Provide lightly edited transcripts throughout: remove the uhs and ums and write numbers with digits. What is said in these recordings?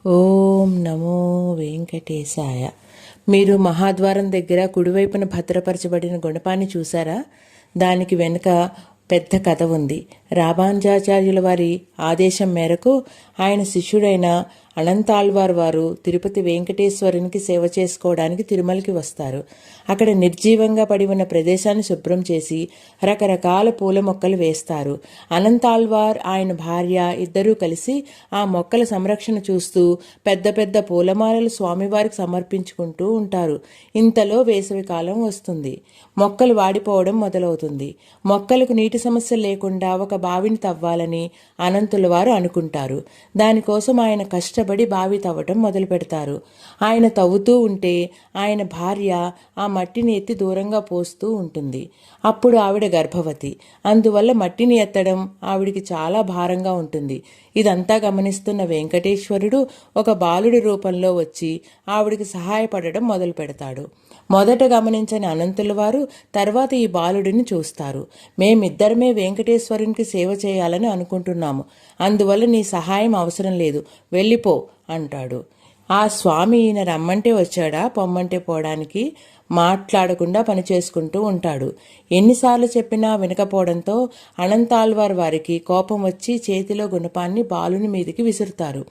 ఓం నమో వెంకటేశాయ. మీరు మహాద్వారం దగ్గర కుడివైపున భద్రపరచబడిన గుణపాన్ని చూసారా? దానికి వెనుక పెద్ద కథ ఉంది. రామానుజాచార్యుల వారి ఆదేశం మేరకు ఆయన శిష్యుడైన అనంతాళ్వార్ వారు తిరుపతి వెంకటేశ్వరునికి సేవ చేసుకోవడానికి తిరుమలకి వస్తారు. అక్కడ నిర్జీవంగా పడి ఉన్న ప్రదేశాన్ని శుభ్రం చేసి రకరకాల పూల మొక్కలు వేస్తారు. అనంతాళ్వార్ ఆయన భార్య ఇద్దరూ కలిసి ఆ మొక్కల సంరక్షణ చూస్తూ పెద్ద పెద్ద పూలమాలలు స్వామివారికి సమర్పించుకుంటూ ఉంటారు. ఇంతలో వేసవి కాలం వస్తుంది. మొక్కలు వాడిపోవడం మొదలవుతుంది. మొక్కలకు నీటి సమస్య లేకుండా ఒక బావిని తవ్వాలని అనంతుల వారు అనుకుంటారు. దానికోసం ఆయన కష్టపడి బావి తవ్వటం మొదలు పెడతారు. ఆయన తవ్వుతూ ఉంటే ఆయన భార్య ఆ మట్టిని ఎత్తి దూరంగా పోస్తూ ఉంటుంది. అప్పుడు ఆవిడ గర్భవతి. అందువల్ల మట్టిని ఎత్తడం ఆవిడికి చాలా భారంగా ఉంటుంది. ఇదంతా గమనిస్తున్న వెంకటేశ్వరుడు ఒక బాలుడి రూపంలో వచ్చి ఆవిడికి సహాయపడడం మొదలు పెడతాడు. మొదట గమనించని అనంతుల వారు తర్వాత ఈ బాలుడిని చూస్తారు. మేమిద్దరమే వెంకటేశ్వరునికి సేవ చేయాలని అనుకుంటున్నాము. అందువల్ల నీ సహాయం అవసరం లేదు, వెళ్ళిపో అంటాడు. ఆ స్వామి ఈయన రమ్మంటే వచ్చాడా, పొమ్మంటే పోవడానికి మాట్లాడకుండా పనిచేసుకుంటూ ఉంటాడు. ఎన్నిసార్లు చెప్పినా వినకపోవడంతో అనంతాళ్వార్ వారికి కోపం వచ్చి చేతిలో గుణపాన్ని బాలుని మీదికి విసురుతారు.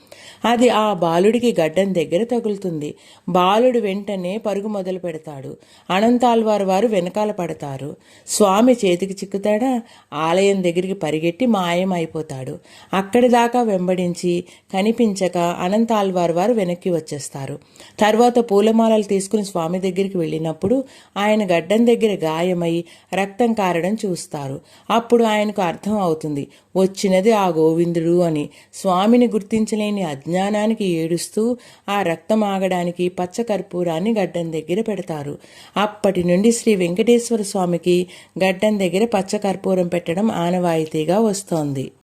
అది ఆ బాలుడికి గడ్డం దగ్గర తగులుతుంది. బాలుడు వెంటనే పరుగు మొదలు పెడతాడు. అనంతాళ్వార్ వారు వెనకాల పడతారు. స్వామి చేతికి చిక్కుతాడా, ఆలయం దగ్గరికి పరిగెట్టి మాయం అయిపోతాడు. అక్కడి దాకా వెంబడించి కనిపించక అనంతాళ్వార్ వారు వెనక్కి వచ్చేస్తారు. తర్వాత పూలమాలలు తీసుకుని స్వామి దగ్గరికి వెళ్ళినప్పుడు ఆయన గడ్డం దగ్గర గాయమై రక్తం కారడం చూస్తారు. అప్పుడు ఆయనకు అర్థం అవుతుంది, వచ్చినది ఆ గోవిందుడు అని. స్వామిని గుర్తించలేని అజ్ఞానానికి ఏడుస్తూ ఆ రక్తం ఆగడానికి పచ్చ కర్పూరాన్ని గడ్డం దగ్గర పెడతారు. అప్పటి నుండి శ్రీ వెంకటేశ్వర స్వామికి గడ్డం దగ్గర పచ్చ కర్పూరం పెట్టడం ఆనవాయితీగా వస్తోంది.